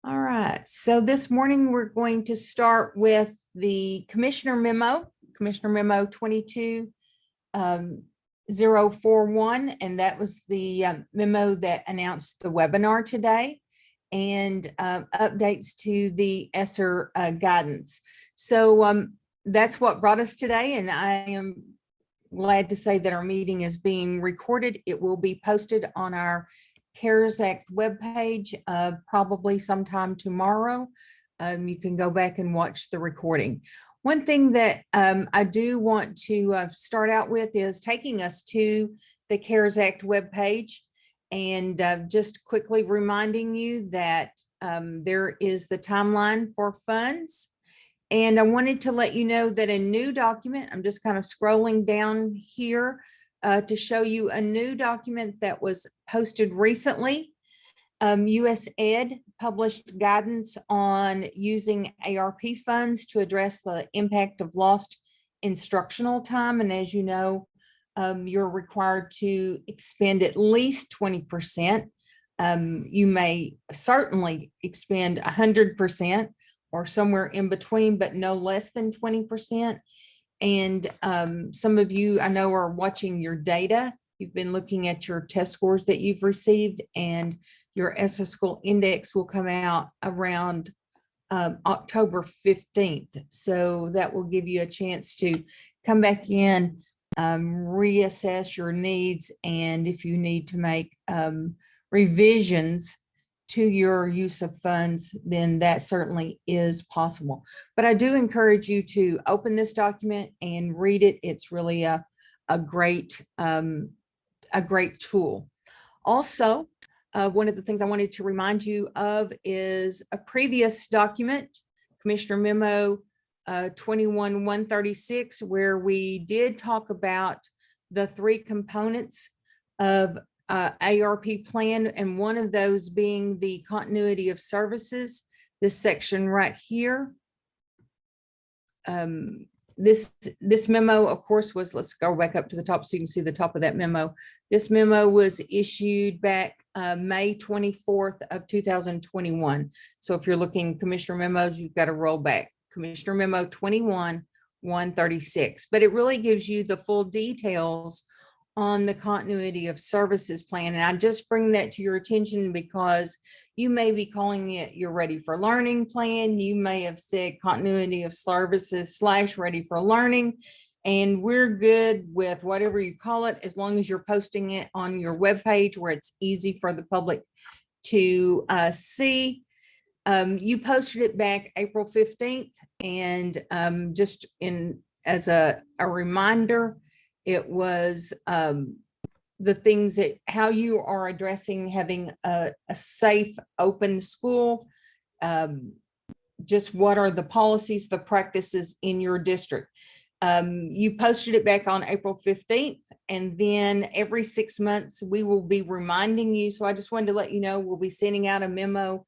All right, so this morning we're going to start with the Commissioner Memo, Commissioner Memo 22041, and that was the memo that announced the webinar today and updates to the Esser guidance. So that's what brought us today, and I am glad to say that our meeting is being recorded. It will be posted on our CARES Act webpage probably sometime tomorrow. You can go back and watch the recording. One thing that I do want to start out with is taking us to the CARES Act webpage and just quickly reminding you that there is the timeline for funds. And I wanted to let you know that a new document, I'm just kind of scrolling down here to show you a new document that was posted recently. US Ed published guidance on using ARP funds to address the impact of lost instructional time. And as you know, you're required to expend at least 20%. You may certainly expend 100% or somewhere in between, but no less than 20%. And some of you I know are watching your data. You've been looking at your test scores that you've received, and your Esser School Index will come out around October 15th. So that will give you a chance to come back in, reassess your needs, and if you need to make revisions to your use of funds, then that certainly is possible. But I do encourage you to open this document and read it. It's really a great tool. Also, one of the things I wanted to remind you of is a previous document, Commissioner Memo 21136, where we did talk about the three components of ARP plan, and one of those being the continuity of services. This section right here. This memo, of course, was, let's go back up to the top so you can see the top of that memo. This memo was issued back May 24th of 2021. So if you're looking Commissioner memos, you've got to roll back. Commissioner Memo 21136, but it really gives you the full details on the continuity of services plan. And I just bring that to your attention because you may be calling it your ready for learning plan. You may have said continuity of services / ready for learning. And we're good with whatever you call it, as long as you're posting it on your webpage where it's easy for the public to see. You posted it back April 15th. And just as a reminder, it was the things that how you are addressing having a safe, open school. Just what are the policies, the practices in your district. You posted it back on April 15th, and then every 6 months we will be reminding you. So I just wanted to let you know we'll be sending out a memo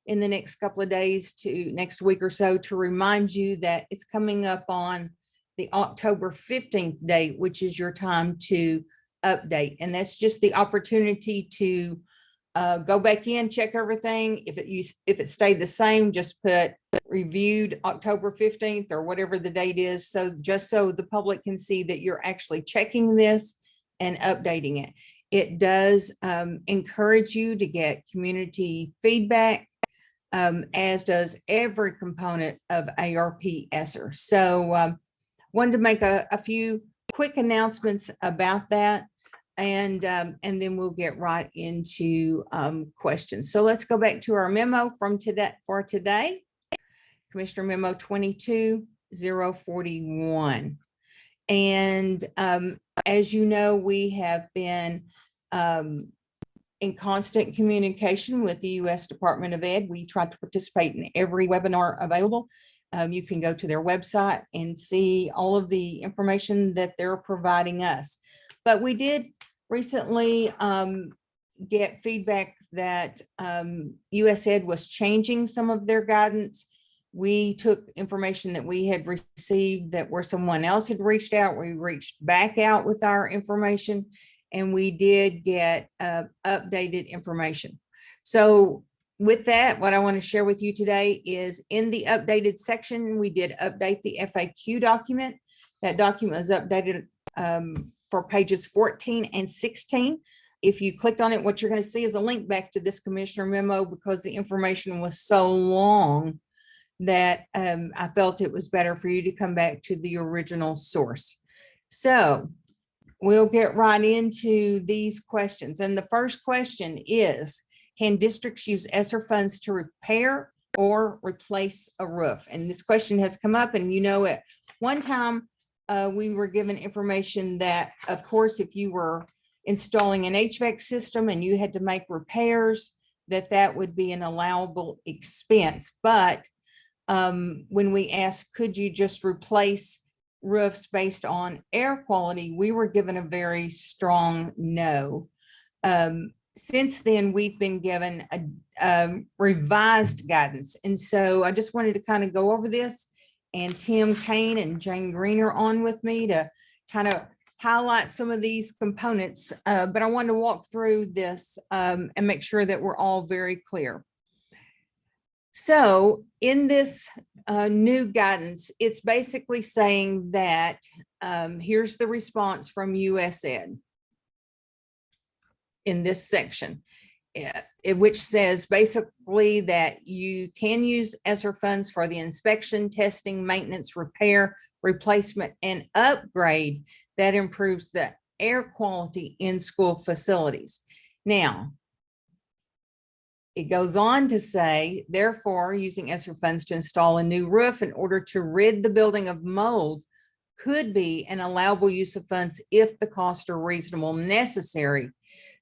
in the next couple of days to next week or so to remind you that it's coming up on the October 15th date, which is your time to update. And that's just the opportunity to go back in, check everything. If it stayed the same, just put reviewed October 15th or whatever the date is. So just so the public can see that you're actually checking this and updating it. It does encourage you to get community feedback, as does every component of ARP Esser. So wanted to make a few quick announcements about that, and then we'll get right into questions. So let's go back to our memo from today for today, Commissioner Memo 22041. And as you know, we have been in constant communication with the U.S. Department of Ed. We try to participate in every webinar available. You can go to their website and see all of the information that they're providing us. But we did recently get feedback that US Ed was changing some of their guidance. We took information that we had received that where someone else had reached out. We reached back out with our information, and we did get updated information. So with that, what I want to share with you today is in the updated section, we did update the FAQ document. That document was updated for pages 14 and 16. If you clicked on it, what you're going to see is a link back to this commissioner memo because the information was so long that I felt it was better for you to come back to the original source. So we'll get right into these questions. And the first question is, can districts use Esser funds to repair or replace a roof? And this question has come up, and you know, at one time we were given information that, of course, if you were installing an HVAC system and you had to make repairs, that would be an allowable expense. But when we asked, could you just replace roofs based on air quality, we were given a very strong no. Since then, we've been given a revised guidance. And so I just wanted to kind of go over this, and Tim Kane and Jane Green are on with me to kind of highlight some of these components. But I wanted to walk through this and make sure that we're all very clear. So in this new guidance, it's basically saying that here's the response from USAID in this section, which says basically that you can use Esser funds for the inspection, testing, maintenance, repair, replacement, and upgrade that improves the air quality in school facilities. Now, it goes on to say, therefore, using Esser funds to install a new roof in order to rid the building of mold could be an allowable use of funds if the costs are reasonable and necessary.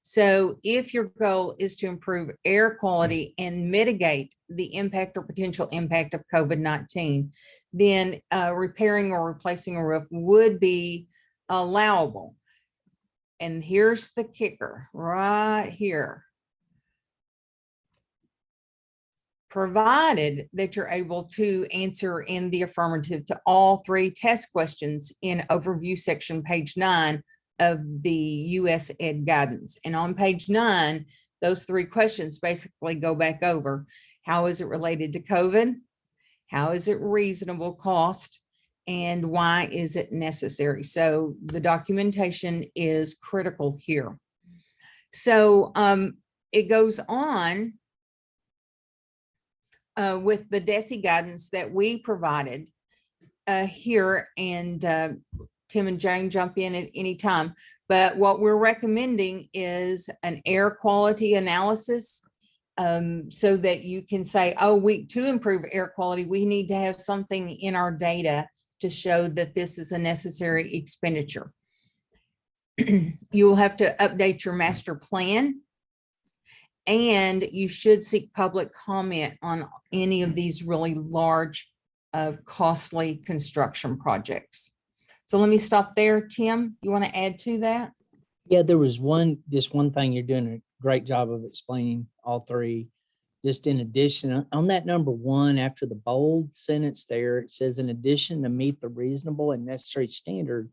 So if your goal is to improve air quality and mitigate the impact or potential impact of COVID-19, then repairing or replacing a roof would be allowable. And here's the kicker right here. Provided that you're able to answer in the affirmative to all three test questions in overview section, page 9 of the US Ed guidance. And on page 9, those three questions basically go back over. How is it related to COVID? How is it reasonable cost? And why is it necessary? So the documentation is critical here. So it goes on with the DESE guidance that we provided here, and Tim and Jane jump in at any time. But what we're recommending is an air quality analysis so that you can say, oh, to improve air quality, we need to have something in our data to show that this is a necessary expenditure. You will have to update your master plan, and you should seek public comment on any of these really large, costly construction projects. So let me stop there. Tim, you want to add to that? Yeah, there was just one thing. You're doing a great job of explaining all three. Just in addition, on that number 1, after the bold sentence there, it says, in addition to meet the reasonable and necessary standard,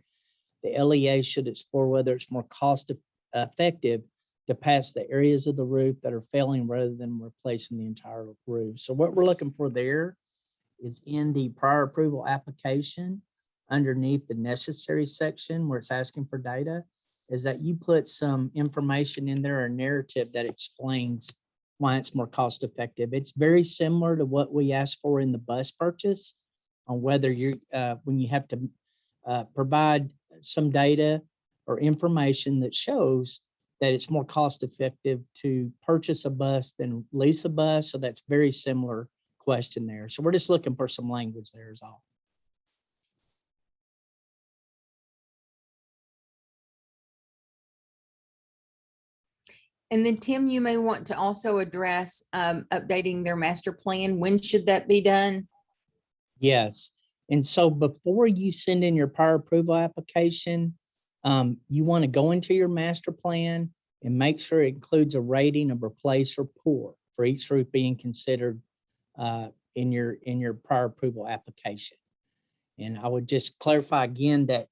the LEA should explore whether it's more cost effective to pass the areas of the roof that are failing rather than replacing the entire roof. So what we're looking for there is in the prior approval application, underneath the necessary section where it's asking for data, is that you put some information in there, a narrative that explains why it's more cost effective. It's very similar to what we asked for in the bus purchase, on whether you're when you have to provide some data or information that shows that it's more cost effective to purchase a bus than lease a bus. So that's very similar question there. So we're just looking for some language there is all. And then Tim, you may want to also address updating their master plan. When should that be done? Yes. And so before you send in your prior approval application, you want to go into your master plan and make sure it includes a rating of replace or poor for each roof being considered in your prior approval application. And I would just clarify again that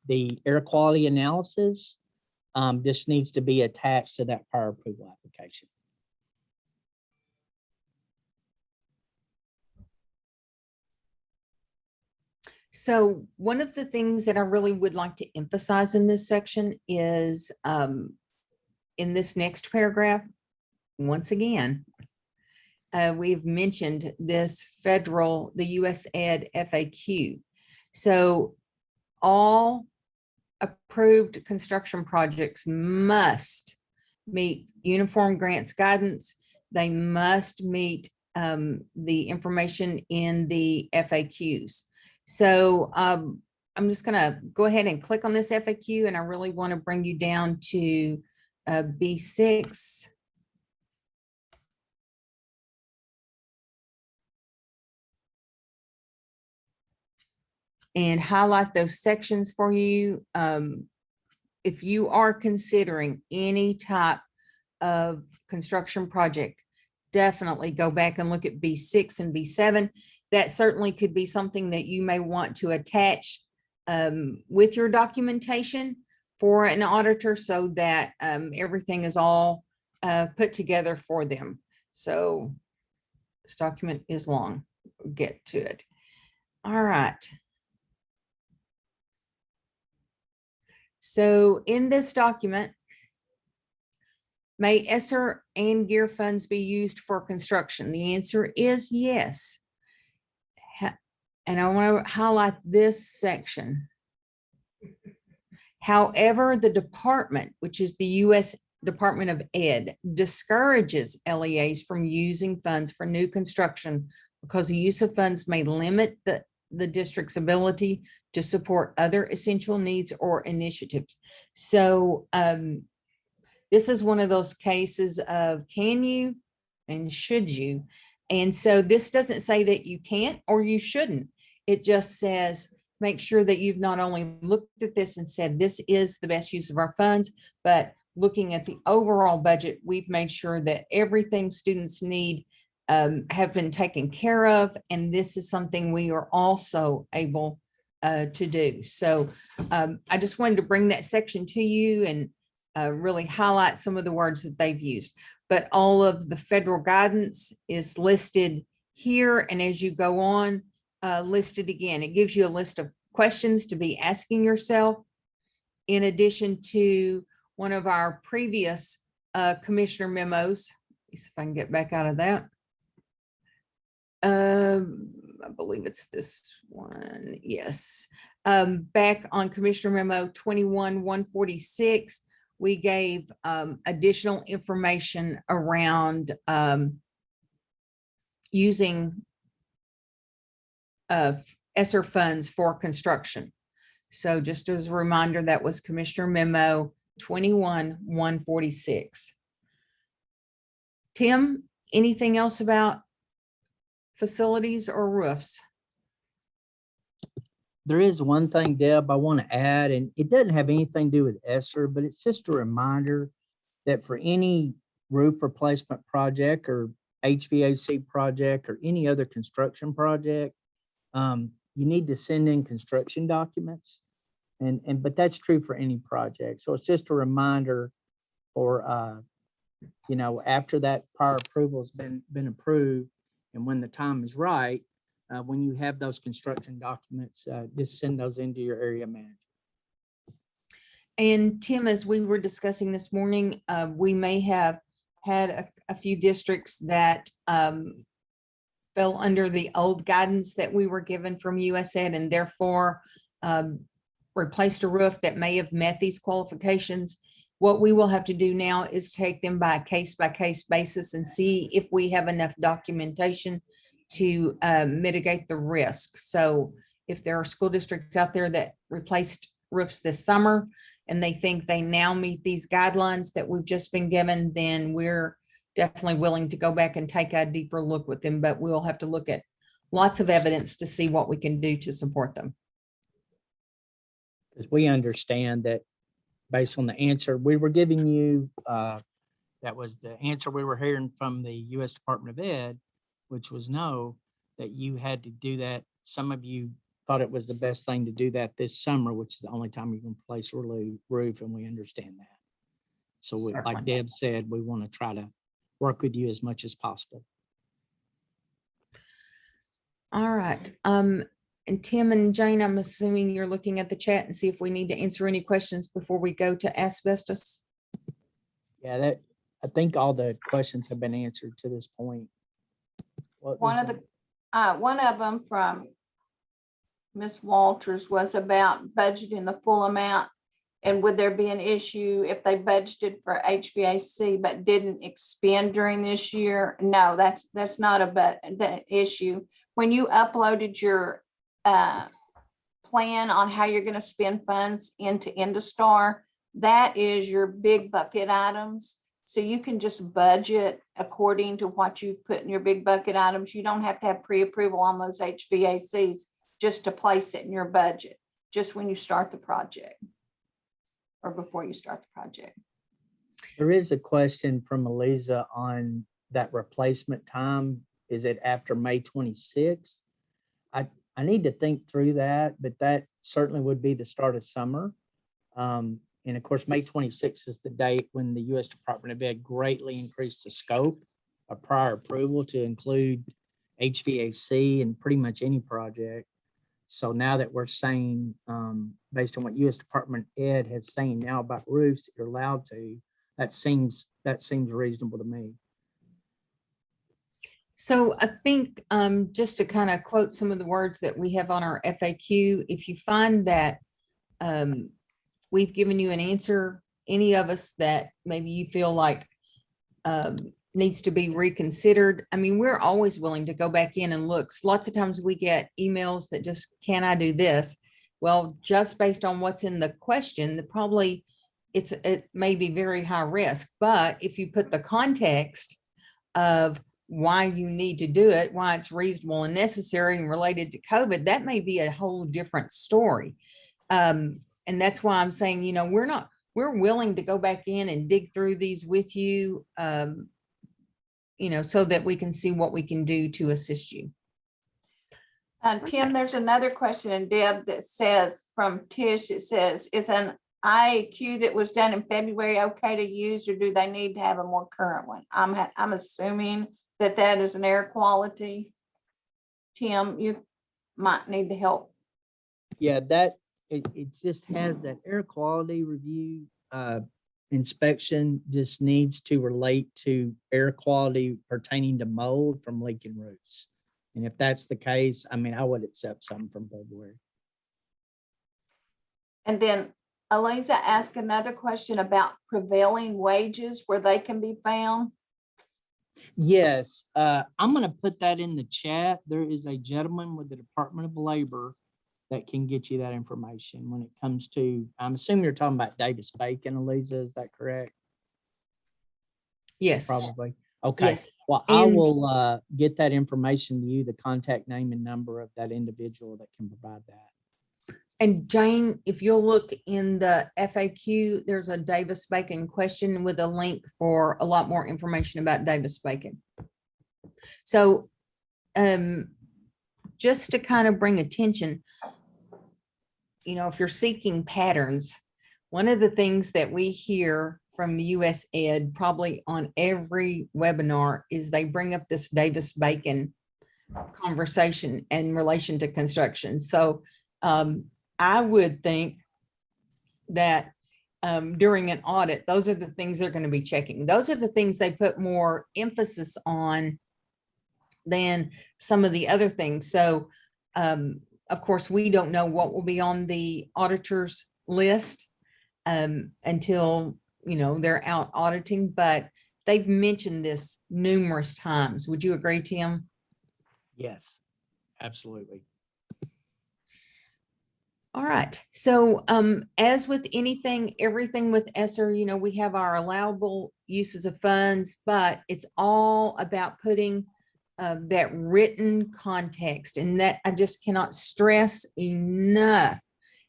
the air quality analysis just needs to be attached to that prior approval application. So one of the things that I really would like to emphasize in this section is in this next paragraph, once again, we've mentioned this the US Ed FAQ. So all approved construction projects must meet Uniform Grants Guidance. They must meet the information in the FAQs. So I'm just going to go ahead and click on this FAQ, and I really want to bring you down to B6. And highlight those sections for you. If you are considering any type of construction project, definitely go back and look at B6 and B7. That certainly could be something that you may want to attach with your documentation for an auditor, so that everything is all put together for them. So this document is long. We'll get to it. All right. So in this document, may Esser and GEAR funds be used for construction? The answer is yes. And I want to highlight this section. However, the department, which is the U.S. Department of Ed, discourages LEAs from using funds for new construction because the use of funds may limit the district's ability to support other essential needs or initiatives. So this is one of those cases of can you and should you? And so this doesn't say that you can't or you shouldn't. It just says, make sure that you've not only looked at this and said, this is the best use of our funds, but looking at the overall budget, we've made sure that everything students need have been taken care of. And this is something we are also able to do. So I just wanted to bring that section to you and really highlight some of the words that they've used. But all of the federal guidance is listed here. And as you go on, listed again, it gives you a list of questions to be asking yourself, in addition to one of our previous commissioner memos. Let's see if I can get back out of that. I believe it's this one. Yes. Back on Commissioner Memo 21-146, we gave additional information around using Esser funds for construction. So just as a reminder, that was Commissioner Memo 21-146. Tim, anything else about facilities or roofs? There is one thing, Deb, I want to add, and it doesn't have anything to do with Esser, but it's just a reminder that for any roof replacement project or HVAC project or any other construction project, you need to send in construction documents. But that's true for any project. So it's just a reminder for, after that prior approval has been approved, and when the time is right, when you have those construction documents, just send those into your area manager. And Tim, as we were discussing this morning, we may have had a few districts that fell under the old guidance that we were given from USAID, and therefore replaced a roof that may have met these qualifications. What we will have to do now is take them by case basis and see if we have enough documentation to mitigate the risk. So if there are school districts out there that replaced roofs this summer and they think they now meet these guidelines that we've just been given, then we're definitely willing to go back and take a deeper look with them, but we'll have to look at lots of evidence to see what we can do to support them. Because we understand that based on the answer we were giving you, that was the answer we were hearing from the U.S. Department of Ed, which was no, that you had to do that. Some of you thought it was the best thing to do that this summer, which is the only time you can replace a roof, and we understand that. So like Deb said, we want to try to work with you as much as possible. All right. And Tim and Jane, I'm assuming you're looking at the chat and see if we need to answer any questions before we go to asbestos. Yeah, I think all the questions have been answered to this point. One of them from Ms. Walters was about budgeting the full amount. And would there be an issue if they budgeted for HVAC but didn't expend during this year? No, that's not the issue. When you uploaded your plan on how you're going to spend funds into Industar, that is your big bucket items. So you can just budget according to what you've put in your big bucket items. You don't have to have pre-approval on those HVACs just to place it in your budget, just when you start the project or before you start the project. There is a question from Eliza on that replacement time. Is it after May 26th? I need to think through that, but that certainly would be the start of summer. And of course, May 26th is the date when the U.S. Department of Ed greatly increased the scope of prior approval to include HVAC and pretty much any project. So now that we're saying, based on what U.S. Department of Ed has saying now about roofs, that you're allowed to, that seems reasonable to me. So I think just to kind of quote some of the words that we have on our FAQ, if you find that we've given you an answer, any of us that maybe you feel like needs to be reconsidered, I mean, we're always willing to go back in and look. Lots of times we get emails that just, can I do this? Well, just based on what's in the question, probably it may be very high risk, but if you put the context of why you need to do it, why it's reasonable and necessary and related to COVID, that may be a whole different story. And that's why I'm saying, you know, we're willing to go back in and dig through these with you, you know, so that we can see what we can do to assist you. Tim, there's another question in Deb that says, from Tish, it says, is an IAQ that was done in February okay to use, or do they need to have a more current one? I'm assuming that is an air quality. Tim, you might need to help. Yeah, it just has that air quality review inspection, just needs to relate to air quality pertaining to mold from leaking roofs. And if that's the case, I mean, I would accept something from February. And then Eliza asked another question about prevailing wages, where they can be found. Yes, I'm going to put that in the chat. There is a gentleman with the Department of Labor that can get you that information when it comes to, I'm assuming you're talking about Davis-Bacon, Eliza, is that correct? Yes. Probably. Okay. Yes. Well, I will get that information to you, the contact name and number of that individual that can provide that. And Jane, if you'll look in the FAQ, there's a Davis-Bacon question with a link for a lot more information about Davis-Bacon. So just to kind of bring attention, you know, if you're seeking patterns, one of the things that we hear from the US Ed probably on every webinar is they bring up this Davis-Bacon conversation in relation to construction. So I would think that during an audit, those are the things they're going to be checking. Those are the things they put more emphasis on than some of the other things. So, of course, we don't know what will be on the auditor's list until, you know, they're out auditing, but they've mentioned this numerous times. Would you agree, Tim? Yes, absolutely. All right. So as with anything, everything with Esser, you know, we have our allowable uses of funds, but it's all about putting that written context, and that I just cannot stress enough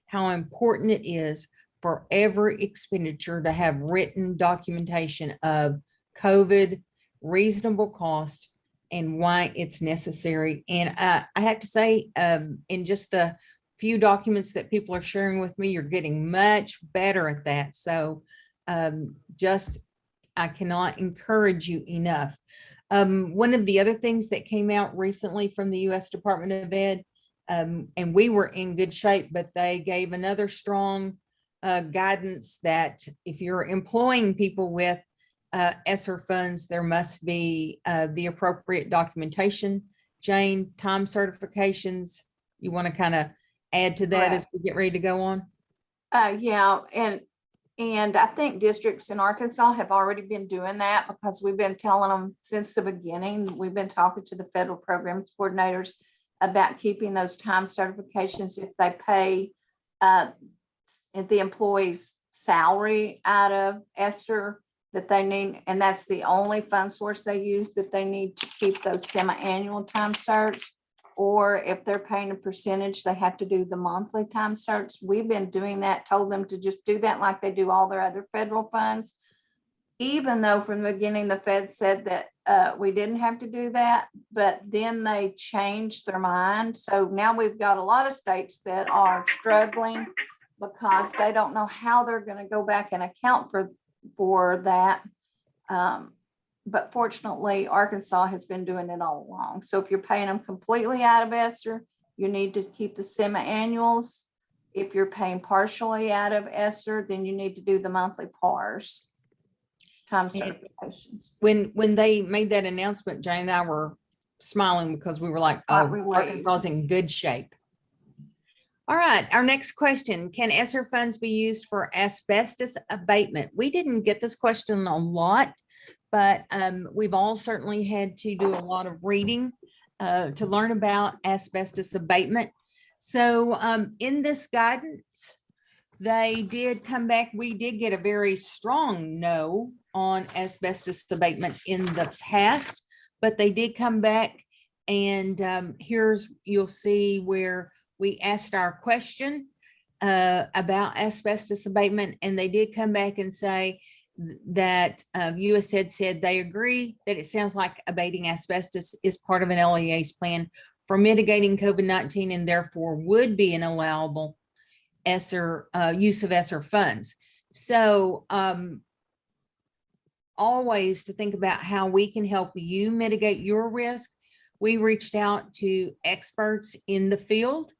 how important it is for every expenditure to have written documentation of COVID, reasonable cost, and why it's necessary. And I have to say, in just the few documents that people are sharing with me, you're getting much better at that. So I cannot encourage you enough. One of the other things that came out recently from the U.S. Department of Ed, And we were in good shape, but they gave another strong guidance that if you're employing people with Esser funds, there must be the appropriate documentation. Jane, time certifications, you want to kind of add to that as Correct. we get ready to go on? Yeah, and I think districts in Arkansas have already been doing that because we've been telling them since the beginning. We've been talking to the federal programs coordinators about keeping those time certifications if they pay the employee's salary out of Esser that they need, and that's the only fund source they use, that they need to keep those semi-annual time certs. Or if they're paying a percentage, they have to do the monthly time certs. We've been doing that, told them to just do that like they do all their other federal funds. Even though from the beginning, the Fed said that we didn't have to do that, but then they changed their mind. So now we've got a lot of states that are struggling because they don't know how they're going to go back and account for that. But fortunately, Arkansas has been doing it all along. So if you're paying them completely out of Esser, you need to keep the semi-annuals. If you're paying partially out of Esser, then you need to do the monthly PARs, time certifications. When they made that announcement, Jane and I were smiling because we were like, oh, Arkansas is in good shape. All right, our next question, can Esser funds be used for asbestos abatement? We didn't get this question a lot, but we've all certainly had to do a lot of reading to learn about asbestos abatement. So in this guidance, they did come back. We did get a very strong no on asbestos abatement in the past, but they did come back, and you'll see where we asked our question about asbestos abatement, and they did come back and say that USAID said they agree that it sounds like abating asbestos is part of an LEA's plan for mitigating COVID-19 and therefore would be an allowable Esser use of Esser funds. So always to think about how we can help you mitigate your risk. We reached out to experts in the field,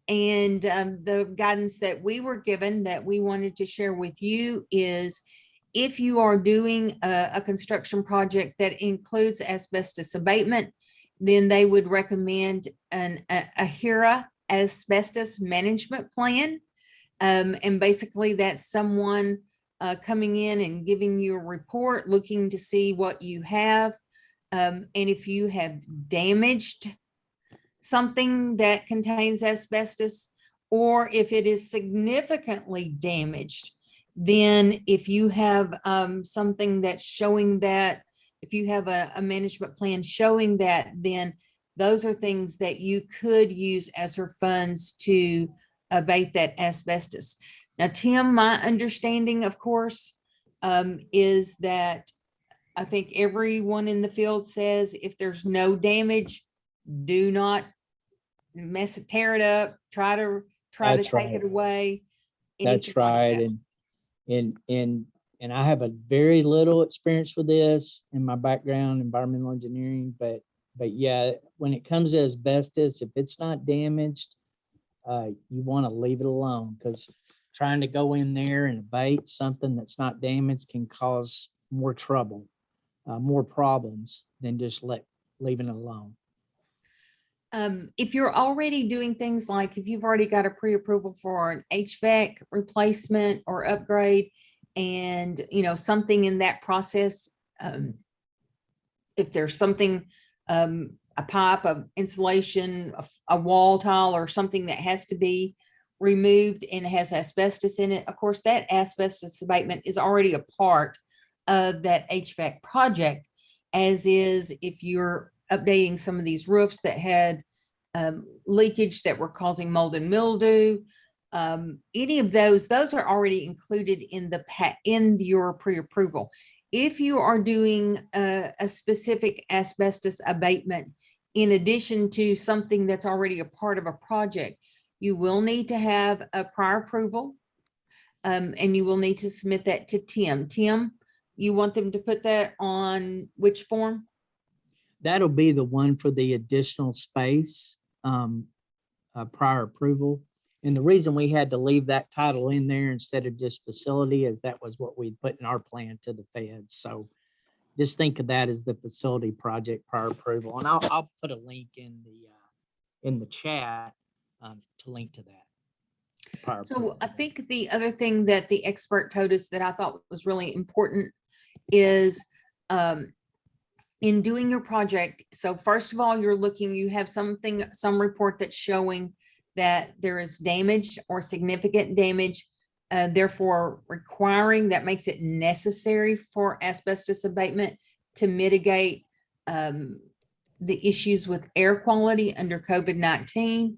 and the guidance that we were given that we wanted to share with you is if you are doing a construction project that includes asbestos abatement, then they would recommend an Ahira asbestos management plan. And basically that's someone coming in and giving you a report, looking to see what you have. And if you have damaged something that contains asbestos, or if it is significantly damaged, then if you have something that's showing that, if you have a management plan showing that, then those are things that you could use Esser funds to abate that asbestos. Now, Tim, my understanding, of course, is that I think everyone in the field says if there's no damage, do not mess it, tear it up, try to take it away. That's right. And I have a very little experience with this in my background, environmental engineering, but yeah, when it comes to asbestos, if it's not damaged, you want to leave it alone, because trying to go in there and abate something that's not damaged can cause more trouble, more problems than just leaving it alone. If you're already doing things like if you've already got a pre-approval for an HVAC replacement or upgrade, and something in that process, if there's something, a pipe, of insulation, a wall tile, or something that has to be removed and it has asbestos in it, of course, that asbestos abatement is already a part of that HVAC project, as is if you're updating some of these roofs that had leakage that were causing mold and mildew. Any of those are already included in your pre-approval. If you are doing a specific asbestos abatement in addition to something that's already a part of a project, you will need to have a prior approval, and you will need to submit that to Tim. Tim, you want them to put that on which form? That'll be the one for the additional space. prior approval. And the reason we had to leave that title in there instead of just facility is that was what we put in our plan to the feds. So just think of that as the facility project prior approval. And I'll put a link in the chat to link to that. prior So approval. I think the other thing that the expert told us that I thought was really important is in doing your project. So first of all, you have some report that's showing that there is damage or significant damage, therefore requiring, that makes it necessary for asbestos abatement to mitigate the issues with air quality under COVID-19.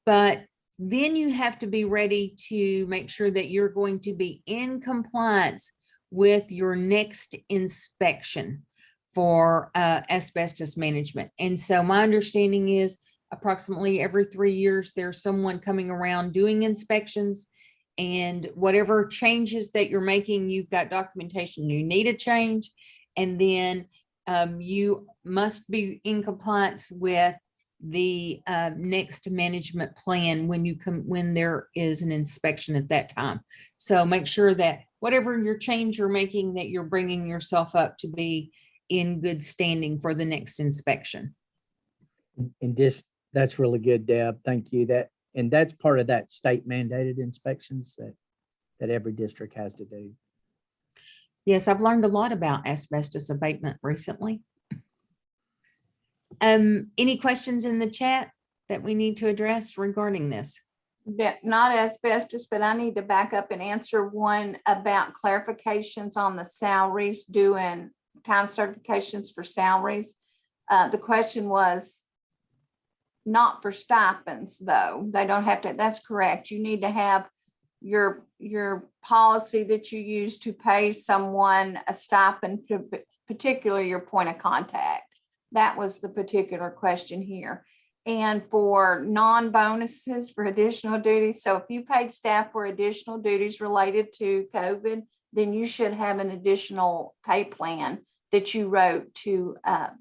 But then you have to be ready to make sure that you're going to be in compliance with your next inspection for asbestos management. And so my understanding is approximately every 3 years, there's someone coming around doing inspections, and whatever changes that you're making, you've got documentation you need a change. And then you must be in compliance with the next management plan when there is an inspection at that time. So make sure that whatever your change you're making, that you're bringing yourself up to be in good standing for the next inspection. And just, that's really good, Deb. Thank you. And that's part of that state mandated inspections that every district has to do. Yes, I've learned a lot about asbestos abatement recently. Any questions in the chat that we need to address regarding this? Not asbestos, but I need to back up and answer one about clarifications on the salaries, doing time certifications for salaries. The question was not for stipends, though. They don't have to, that's correct. You need to have your policy that you use to pay someone a stipend, particularly your point of contact. That was the particular question here. And for non-bonuses for additional duties, so if you paid staff for additional duties related to COVID, then you should have an additional pay plan that you wrote to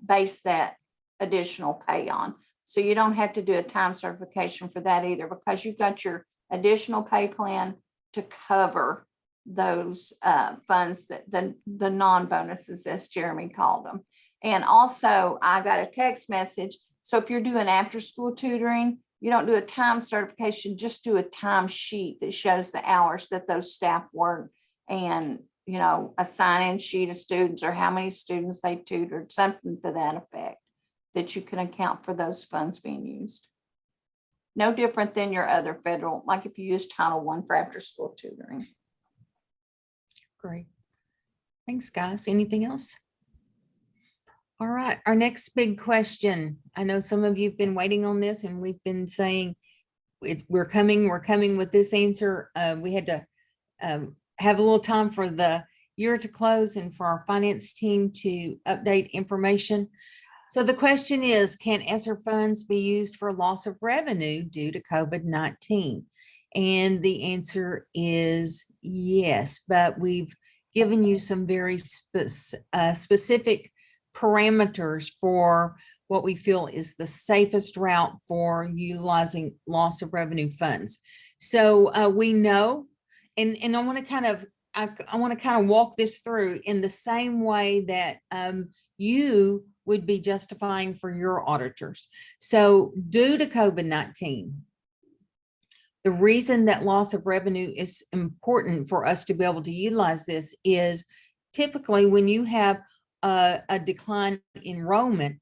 base that additional pay on. So you don't have to do a time certification for that either, because you've got your additional pay plan to cover those funds, that the non-bonuses, as Jeremy called them. And also I got a text message. So if you're doing after school tutoring, you don't do a time certification, just do a time sheet that shows the hours that those staff work, and, you know, a sign-in sheet of students or how many students they tutored, something to that effect, that you can account for those funds being used. No different than your other federal, like if you use Title I for after school tutoring. Great. Thanks, guys. Anything else? All right, our next big question. I know some of you've been waiting on this, and we've been saying we're coming with this answer. We had to have a little time for the year to close and for our finance team to update information. So the question is, can Esser funds be used for loss of revenue due to COVID-19? And the answer is yes, but we've given you some very specific parameters for what we feel is the safest route for utilizing loss of revenue funds. So we know, and I want to kind of walk this through in the same way that you would be justifying for your auditors. So due to COVID-19, the reason that loss of revenue is important for us to be able to utilize this is typically when you have a decline in enrollment,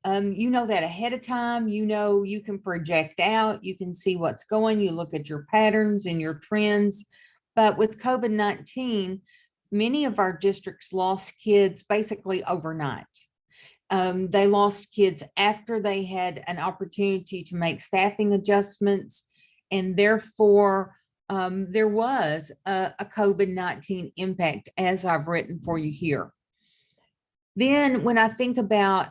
you know that ahead of time. You know, you can project out, you can see what's going, you look at your patterns and your trends. But with COVID-19, many of our districts lost kids basically overnight. They lost kids after they had an opportunity to make staffing adjustments, and therefore there was a COVID-19 impact, as I've written for you here. Then when I think about,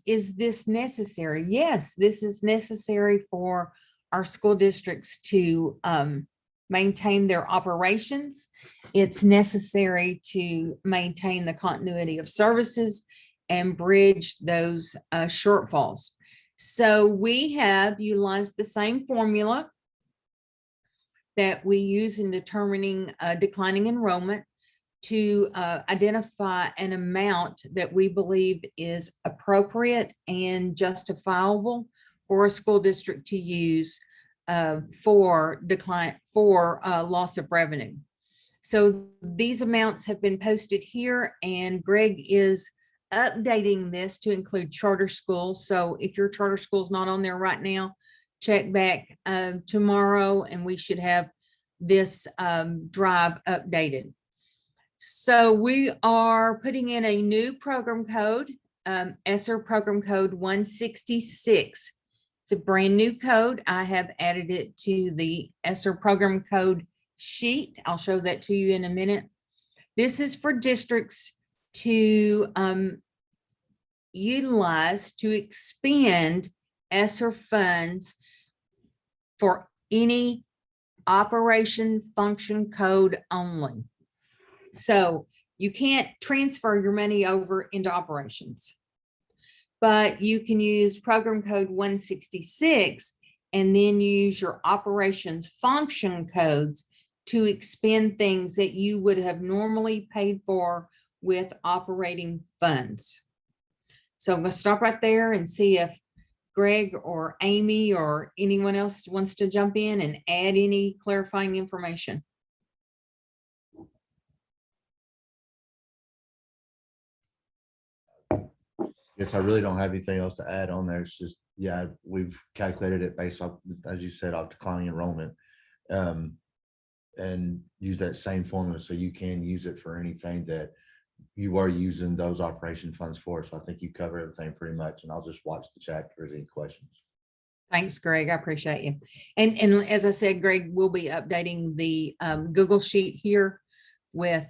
is this necessary? Yes, this is necessary for our school districts to maintain their operations. It's necessary to maintain the continuity of services and bridge those shortfalls. So we have utilized the same formula that we use in determining declining enrollment to identify an amount that we believe is appropriate and justifiable for a school district to use for loss of revenue. So these amounts have been posted here, and Greg is updating this to include charter schools. So if your charter school is not on there right now, check back tomorrow and we should have this drive updated. So we are putting in a new program code, Esser program code 166. It's a brand new code. I have added it to the Esser program code sheet. I'll show that to you in a minute. This is for districts to utilize to expend Esser funds for any operation function code only. So you can't transfer your money over into operations, but you can use program code 166 and then use your operations function codes to expend things that you would have normally paid for with operating funds. So I'm going to stop right there and see if Greg or Amy or anyone else wants to jump in and add any clarifying information. Yes, I really don't have anything else to add on there. It's just, yeah, we've calculated it based off, as you said, off declining enrollment. And use that same formula so you can use it for anything that you are using those operation funds for. So I think you cover everything pretty much, and I'll just watch the chat if there's any questions. Thanks, Greg. I appreciate you. And as I said, Greg will be updating the Google sheet here with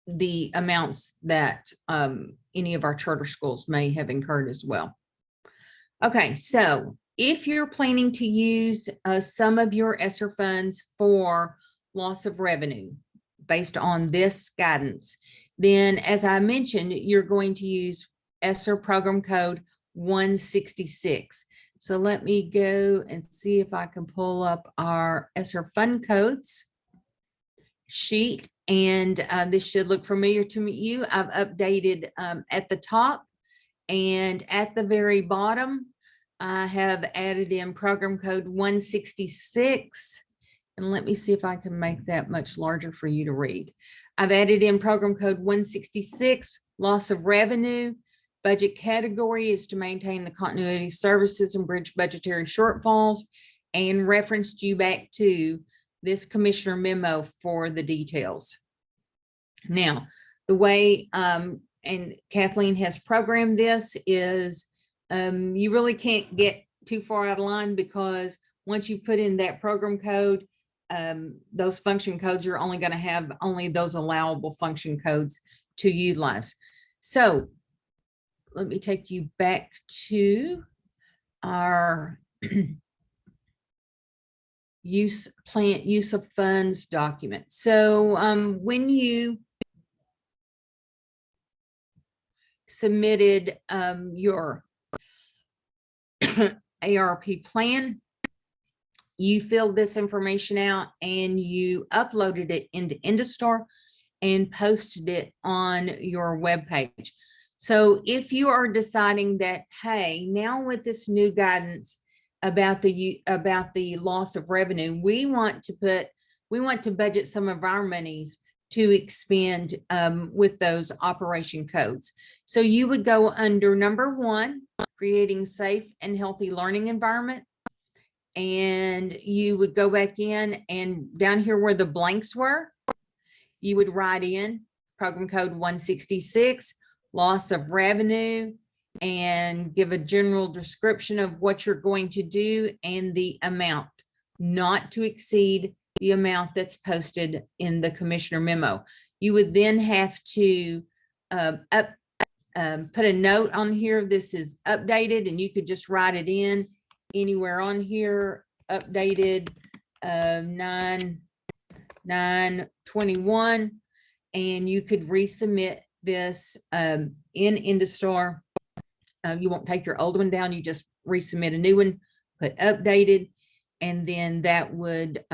the amounts that any of our charter schools may have incurred as well. Okay, so if you're planning to use some of your Esser funds for loss of revenue based on this guidance, then as I mentioned, you're going to use Esser program code 166. So let me go and see if I can pull up our Esser fund codes sheet, and this should look familiar to you. I've updated at the top, and at the very bottom I have added in program code 166, and let me see if I can make that much larger for you to read. I've added in program code 166, loss of revenue. Budget category is to maintain the continuity of services and bridge budgetary shortfalls, and referenced you back to this commissioner memo for the details. Now, the way and Kathleen has programmed this is you really can't get too far out of line, because once you put in that program code, those function codes, you're only going to have only those allowable function codes to utilize. So let me take you back to our use of funds document. So when you submitted your ARP plan, you filled this information out and you uploaded it into Industar and posted it on your web page. So if you are deciding that, hey, now with this new guidance about the loss of revenue, we want to budget some of our monies to expend with those operation codes. So you would go under number 1, creating safe and healthy learning environment. And you would go back in, and down here where the blanks were, you would write in program code 166, loss of revenue, and give a general description of what you're going to do and the amount, not to exceed the amount that's posted in the commissioner memo. You would then have to put a note on here, this is updated, and you could just write it in anywhere on here, updated 9/9/21, and you could resubmit this in Industar You won't take your old one down. You just resubmit a new one, put updated, and then that would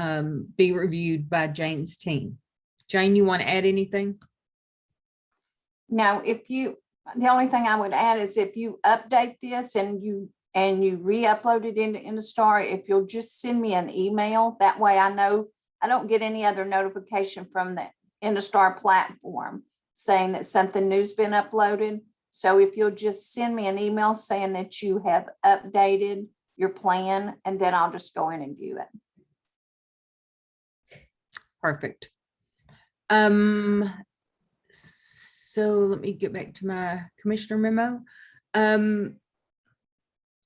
be reviewed by Jane's team. Jane, you want to add anything? Now, the only thing I would add is if you update this and you re-upload it into InduStar, if you'll just send me an email, that way I know I don't get any other notification from the InduStar platform saying that something new's been uploaded. So if you'll just send me an email saying that you have updated your plan, and then I'll just go in and view it. Perfect. So let me get back to my commissioner memo.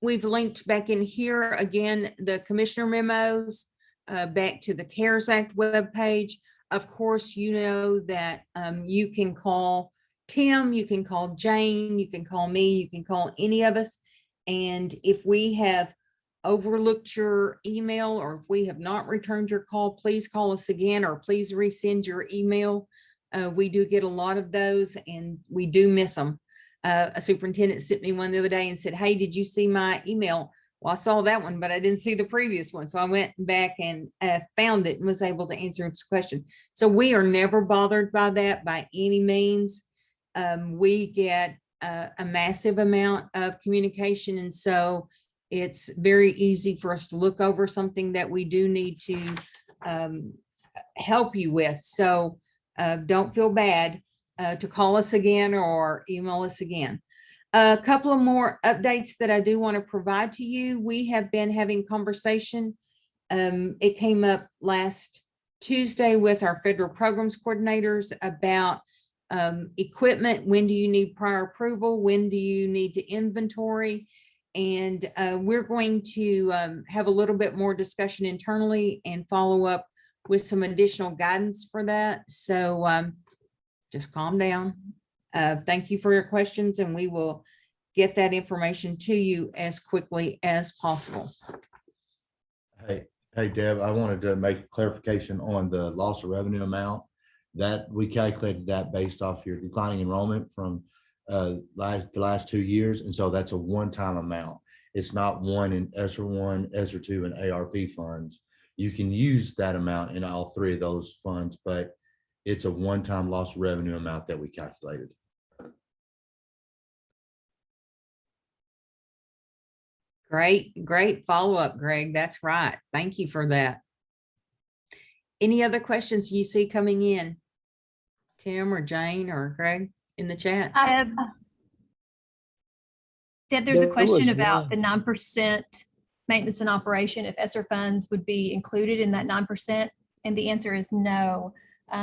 We've linked back in here again, the commissioner memos, back to the CARES Act webpage. Of course, you know that you can call Tim, you can call Jane, you can call me, you can call any of us. And if we have overlooked your email, or if we have not returned your call, please call us again, or please resend your email. We do get a lot of those and we do miss them. A superintendent sent me one the other day and said, hey, did you see my email? Well, I saw that one, but I didn't see the previous one. So I went back and found it and was able to answer its question. So we are never bothered by that by any means. We get a massive amount of communication. And so it's very easy for us to look over something that we do need to help you with. So don't feel bad to call us again or email us again. A couple of more updates that I do want to provide to you. We have been having conversation. It came up last Tuesday with our federal programs coordinators about equipment. When do you need prior approval? When do you need to inventory? And we're going to have a little bit more discussion internally and follow up with some additional guidance for that. So just calm down. Thank you for your questions, and we will get that information to you as quickly as possible. Hey, Deb, I wanted to make a clarification on the loss of revenue amount that we calculated that based off your declining enrollment from the last 2 years. And so that's a one-time amount. It's not one in ESSER 1, ESSER 2, and ARP funds. You can use that amount in all three of those funds, but it's a one-time loss of revenue amount that we calculated. Great follow-up, Greg. That's right. Thank you for that. Any other questions you see coming in, Tim or Jane or Greg, in the chat? Deb, there's a There question was about the one. 9% maintenance and operation, if ESSER funds would be included in that 9%, and the answer is no.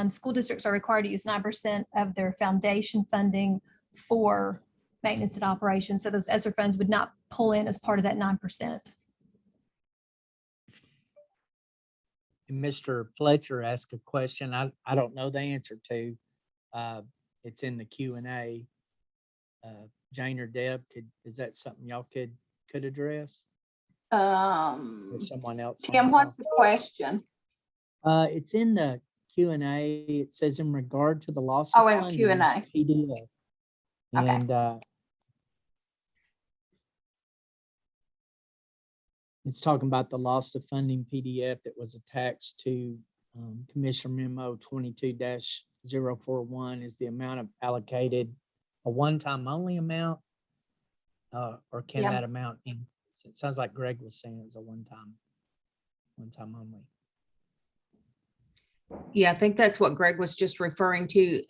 School districts are required to use 9% of their foundation funding for maintenance and operations, so those ESSER funds would not pull in as part of that 9%. Mr. Fletcher asked a question I don't know the answer to. It's in the Q&A. Jane or Deb, is that something y'all could address? Or someone else? on Tim, the what's call? the question? It's in the Q&A. It says in regard to the loss Oh, of in funding, Q&A. PDF. Okay. And it's talking about the loss of funding PDF that was attached to Commissioner Memo 22-041 is the amount of allocated a one-time only amount, or can Yeah. that amount in? It sounds like Greg was saying it was a one-time only. Yeah, I think that's what Greg was just referring to.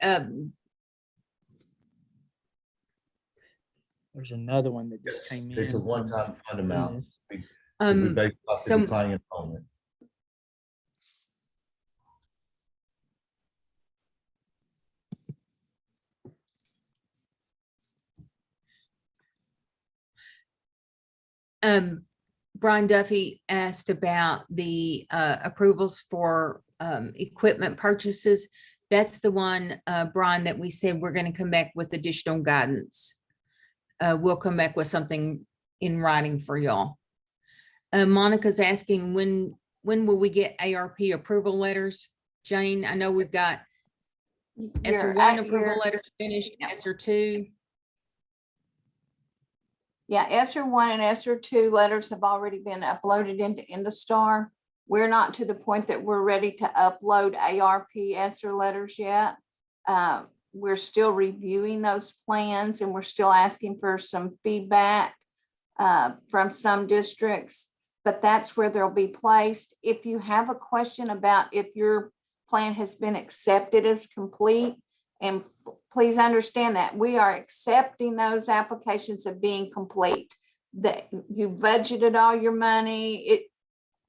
There's another one that just came in. It's a one-time fund amount. Goodness. We based off the so- declining enrollment. Brian Duffy asked about the approvals for equipment purchases. That's the one, Brian, that we said we're going to come back with additional guidance. We'll come back with something in writing for y'all. Monica's asking when will we get ARP approval letters? Jane, I know we've got ESSER 1 approval letters finished, Yeah. ESSER 2. Yeah, Esser 1 and Esser 2 letters have already been uploaded into Industar. We're not to the point that we're ready to upload ARP Esser letters yet. We're still reviewing those plans and we're still asking for some feedback from some districts, but that's where they'll be placed. If you have a question about if your plan has been accepted as complete, and please understand that we are accepting those applications of being complete, that you budgeted all your money.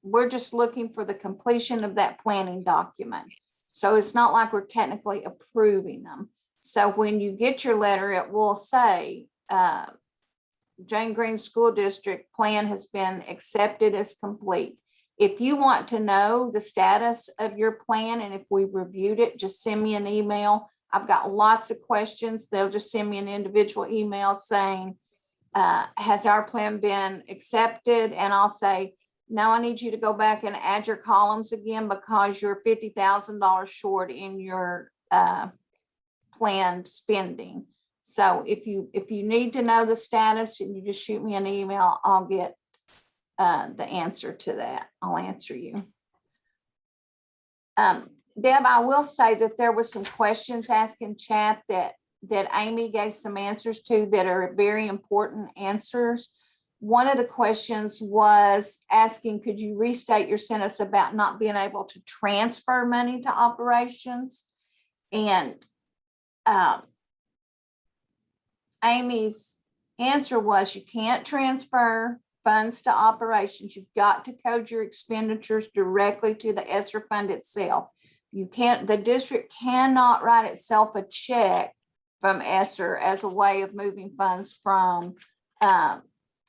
We're just looking for the completion of that planning document. So it's not like we're technically approving them. So when you get your letter, it will say, Jane Green School District plan has been accepted as complete. If you want to know the status of your plan and if we reviewed it, just send me an email. I've got lots of questions. They'll just send me an individual email saying, has our plan been accepted? And I'll say, no, I need you to go back and add your columns again because you're $50,000 short in your planned spending. So if you need to know the status and you just shoot me an email, I'll get the answer to that. I'll answer you. Deb, I will say that there was some questions asked in chat that Amy gave some answers to that are very important answers. One of the questions was asking, could you restate your sentence about not being able to transfer money to operations? And Amy's answer was you can't transfer funds to operations. You've got to code your expenditures directly to the Esser fund itself. You can't, the district cannot write itself a check from Esser as a way of moving funds from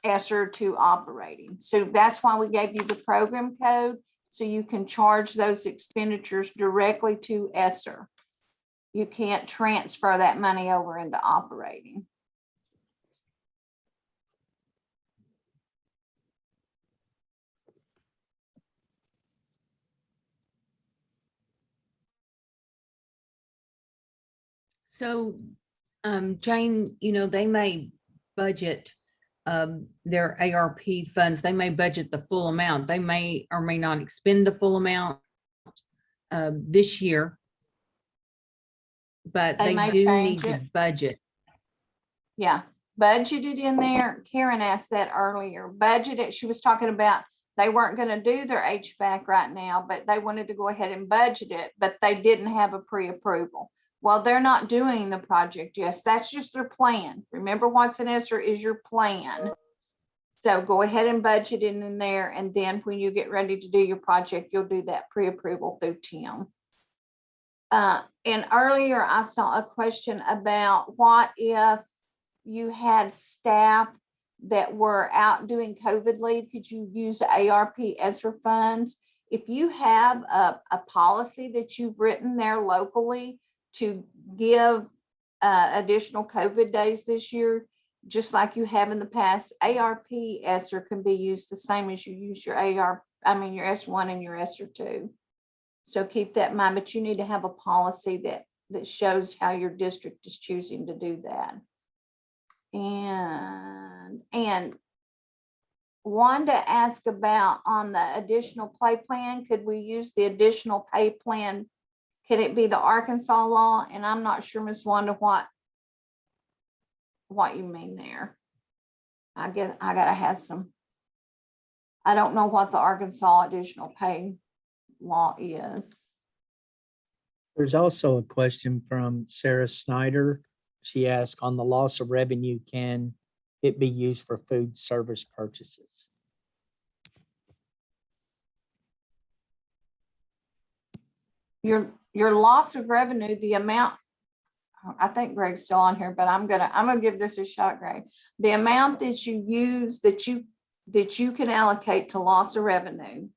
Esser to operating. So that's why we gave you the program code, so you can charge those expenditures directly to Esser. You can't transfer that money over into operating. So, Jane, they may budget their ARP funds. They may budget the full amount. They may or may not expend the full amount this year, but They they may do change need it. to budget. Yeah, budgeted in there. Karen asked that earlier. Budgeted, she was talking about they weren't going to do their HVAC right now, but they wanted to go ahead and budget it, but they didn't have a pre-approval. Well, they're not doing the project. Yes, that's just their plan. Remember, what's an Esser is your plan. So go ahead and budget it in there. And then when you get ready to do your project, you'll do that pre-approval through Tim. And earlier I saw a question about what if you had staff that were out doing COVID leave, could you use ARP Esser funds? If you have a policy that you've written there locally to give additional COVID days this year, just like you have in the past, ARP Esser can be used the same as you use your your S1 and your Esser 2. So keep that in mind, but you need to have a policy that shows how your district is choosing to do that. And Wanda asked about on the additional pay plan, could we use the additional pay plan? Could it be the Arkansas law? And I'm not sure, Miss Wanda, what you mean there. I guess I gotta have some. I don't know what the Arkansas additional pay law is. There's also a question from Sarah Snyder. She asked, on the loss of revenue, can it be used for food service purchases? Your loss of revenue, the amount, I think Greg's still on here, but I'm gonna give this a shot, Greg. The amount that you use that you can allocate to loss of revenue,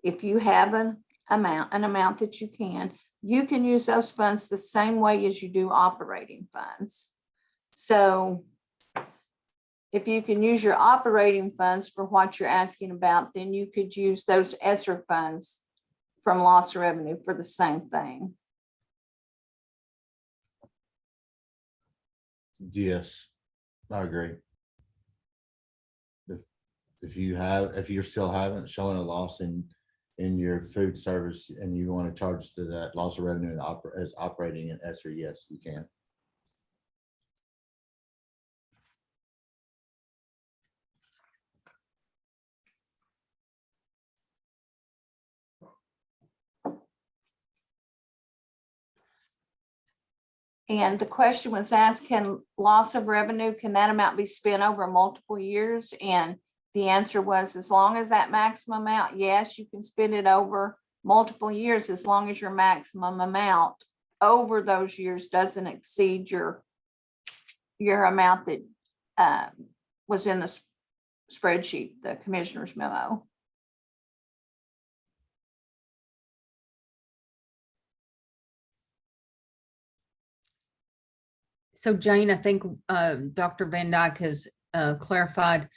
if you have an amount that you can use those funds the same way as you do operating funds. So if you can use your operating funds for what you're asking about, then you could use those Esser funds from loss of revenue for the same thing. Yes, I agree. if you're still haven't shown a loss in your food service and you want to charge to that loss of revenue as operating in Esser, yes, you can. And the question was asked, can loss of revenue, can that amount be spent over multiple years? And the answer was, as long as that maximum amount, yes, you can spend it over multiple years, as long as your maximum amount over those years doesn't exceed your amount that was in the spreadsheet, the commissioner's memo. So Jane, I think Dr. Van Dyke has clarified.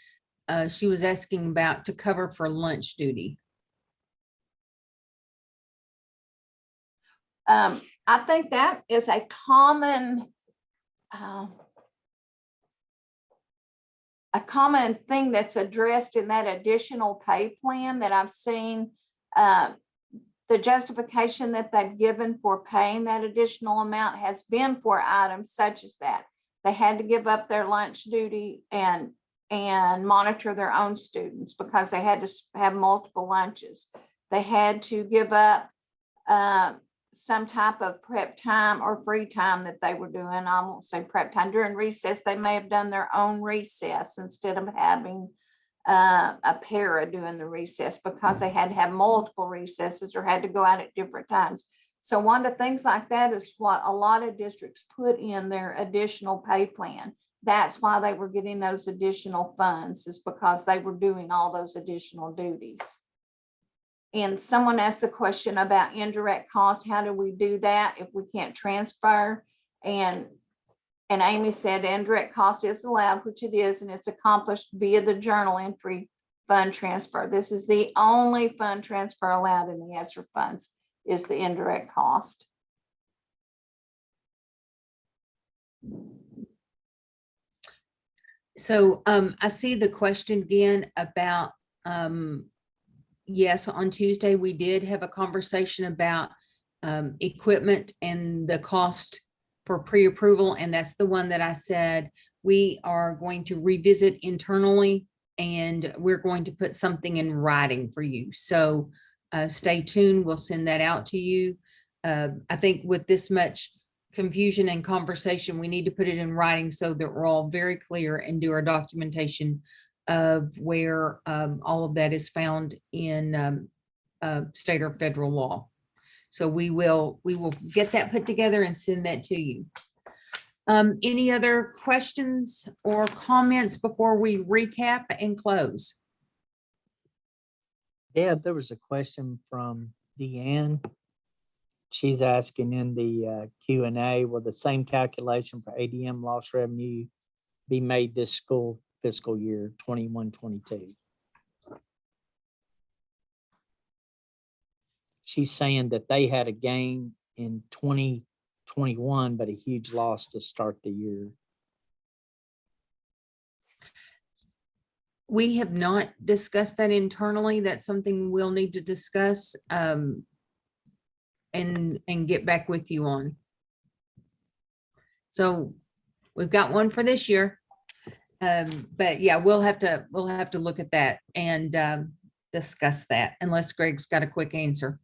She was asking about to cover for lunch duty. I think that is a common thing that's addressed in that additional pay plan that I've seen. The justification that they've given for paying that additional amount has been for items such as that. They had to give up their lunch duty and monitor their own students because they had to have multiple lunches. They had to give up some type of prep time or free time that they were doing. I won't say prep time. During recess, they may have done their own recess instead of having a para doing the recess because they had to have multiple recesses or had to go out at different times. So one of the things like that is what a lot of districts put in their additional pay plan. That's why they were getting those additional funds, is because they were doing all those additional duties. And someone asked the question about indirect cost. How do we do that if we can't transfer? And Amy said indirect cost is allowed, which it is, and it's accomplished via the journal entry fund transfer. This is the only fund transfer allowed in the Esser funds, is the indirect cost. So I see the question again about, yes, on Tuesday, we did have a conversation about equipment and the cost for pre-approval. And that's the one that I said, we are going to revisit internally and we're going to put something in writing for you. So stay tuned. We'll send that out to you. I think with this much confusion and conversation, we need to put it in writing so that we're all very clear and do our documentation of where all of that is found in state or federal law. So we will get that put together and send that to you. Any other questions or comments before we recap and close? Yeah, there was a question from Deanne. She's asking in the Q&A, will the same calculation for ADM loss revenue be made this school fiscal year 21-22? She's saying that they had a gain in 2021, but a huge loss to start the year. We have not discussed that internally. That's something we'll need to discuss and get back with you on. So we've got one for this year. But yeah, we'll have to look at that and discuss that unless Greg's got a quick answer.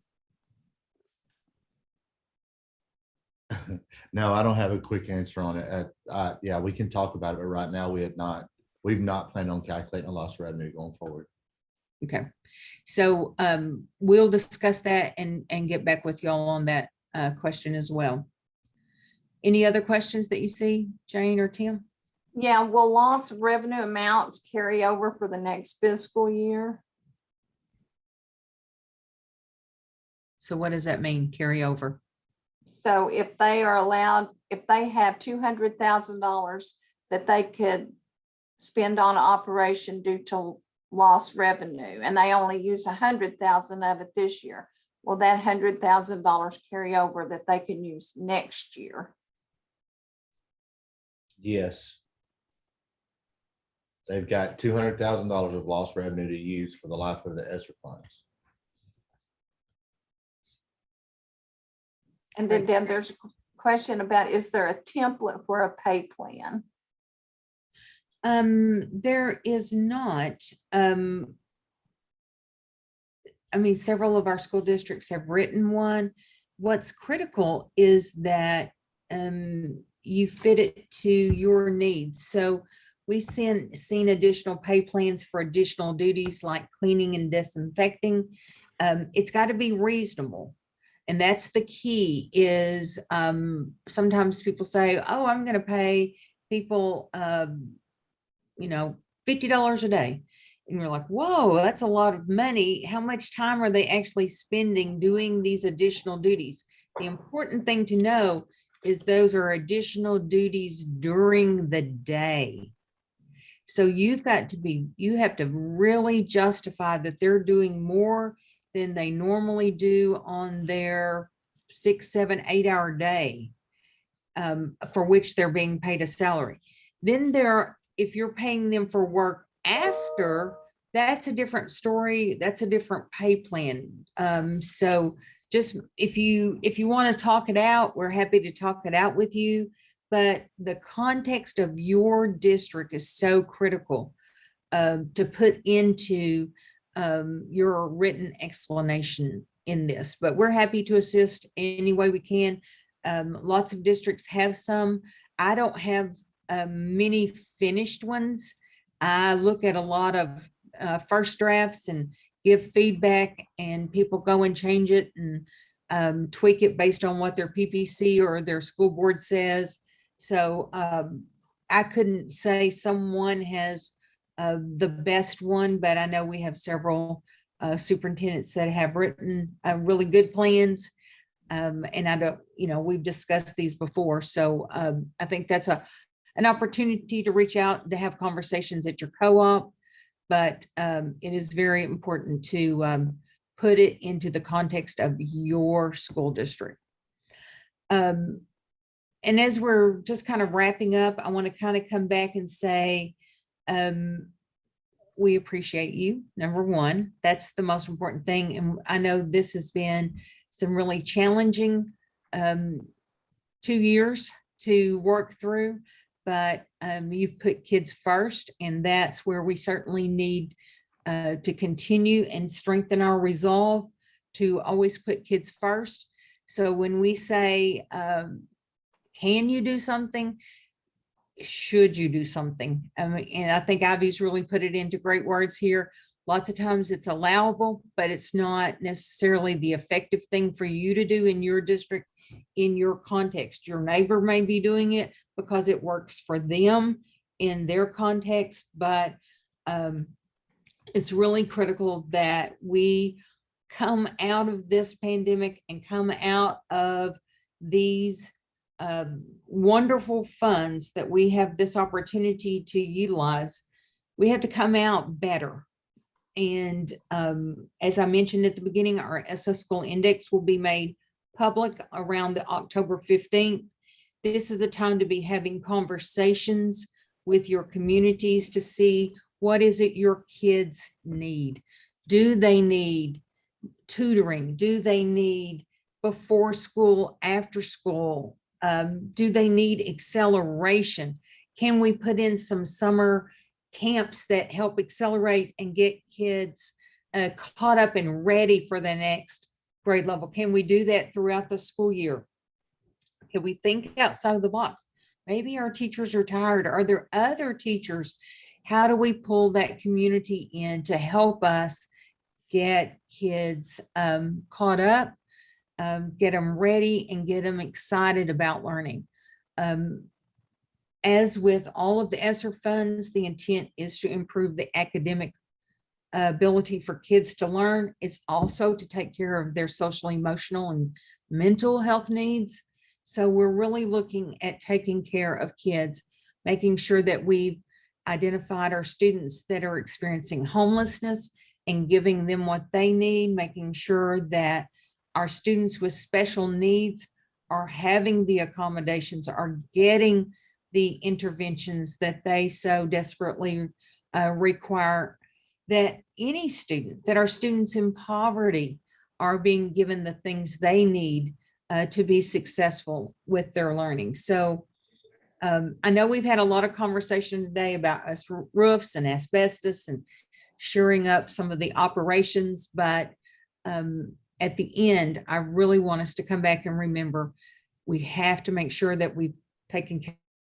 No, I don't have a quick answer on it. Yeah, we can talk about it, but right now we've not planned on calculating a loss of revenue going forward. Okay, so we'll discuss that and get back with y'all on that question as well. Any other questions that you see, Jane or Tim? Yeah, will loss of revenue amounts carry over for the next fiscal year? So what does that mean, carry over? So if they are allowed, if they have $200,000 that they could spend on an operation due to lost revenue, and they only use 100,000 of it this year, will that $100,000 carry over that they can use next year? Yes. they've got $200,000 of lost revenue to use for the life of the Esser funds. And then Deb, there's a question about, is there a template for a pay plan? There is not. I mean, several of our school districts have written one. What's critical is that you fit it to your needs. So we've seen additional pay plans for additional duties like cleaning and disinfecting. It's got to be reasonable. And that's the key is sometimes people say, oh, I'm going to pay people, you know, $50 a day. And you're like, whoa, that's a lot of money. How much time are they actually spending doing these additional duties? The important thing to know is those are additional duties during the day. So you have to really justify that they're doing more than they normally do on their 6, 7, 8 hour day for which they're being paid a salary. Then if you're paying them for work after, that's a different story. That's a different pay plan. So just if you want to talk it out, we're happy to talk it out with you. But the context of your district is so critical to put into your written explanation in this. But we're happy to assist any way we can. Lots of districts have some. I don't have many finished ones. I look at a lot of first drafts and give feedback, and people go and change it and tweak it based on what their PPC or their school board says. So I couldn't say someone has the best one, but I know we have several superintendents that have written really good plans. And I don't, we've discussed these before. So I think that's an opportunity to reach out, to have conversations at your co-op, but it is very important to put it into the context of your school district. And as we're just kind of wrapping up, I want to kind of come back and say, we appreciate you, number one. That's the most important thing. And I know this has been some really challenging 2 years to work through, but you've put kids first, and that's where we certainly need to continue and strengthen our resolve to always put kids first. So when we say, can you do something? Should you do something? And I think Ivy's really put it into great words here. Lots of times it's allowable, but it's not necessarily the effective thing for you to do in your district, in your context. Your neighbor may be doing it because it works for them in their context, but it's really critical that we come out of this pandemic and come out of these wonderful funds that we have this opportunity to utilize. We have to come out better. And as I mentioned at the beginning, our SS School Index will be made public around the October 15th. This is a time to be having conversations with your communities to see what is it your kids need. Do they need tutoring? Do they need before school, after school? Do they need acceleration? Can we put in some summer camps that help accelerate and get kids caught up and ready for the next grade level? Can we do that throughout the school year? Can we think outside of the box? Maybe our teachers are tired. Are there other teachers? How do we pull that community in to help us get kids caught up, get them ready, and get them excited about learning? As with all of the Esser funds, the intent is to improve the academic ability for kids to learn. It's also to take care of their social, emotional, and mental health needs. So we're really looking at taking care of kids, making sure that we've identified our students that are experiencing homelessness and giving them what they need, making sure that our students with special needs are having the accommodations, are getting the interventions that they so desperately require, that any student, that our students in poverty are being given the things they need to be successful with their learning. So I know we've had a lot of conversation today about us roofs and asbestos and shoring up some of the operations, but at the end, I really want us to come back and remember we have to make sure that we've taken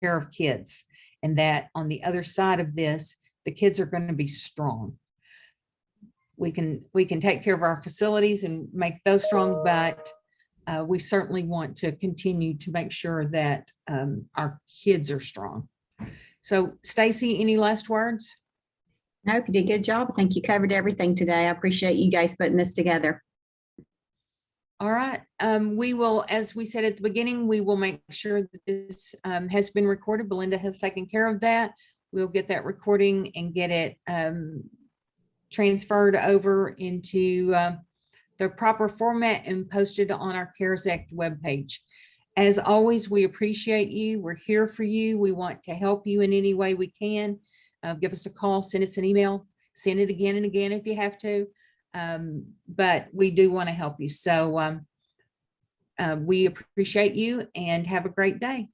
care of kids, and that on the other side of this, the kids are going to be strong. We can take care of our facilities and make those strong, but we certainly want to continue to make sure that our kids are strong. So Stacy, any last words? Nope, you did a good job. I think you covered everything today. I appreciate you guys putting this together. All right. We will, as we said at the beginning, we will make sure that this has been recorded. Belinda has taken care of that. We'll get that recording and get it transferred over into the proper format and posted on our CARES Act webpage. As always, we appreciate you. We're here for you. We want to help you in any way we can. Give us a call, send us an email, send it again and again if you have to. But we do want to help you. So we appreciate you and have a great day.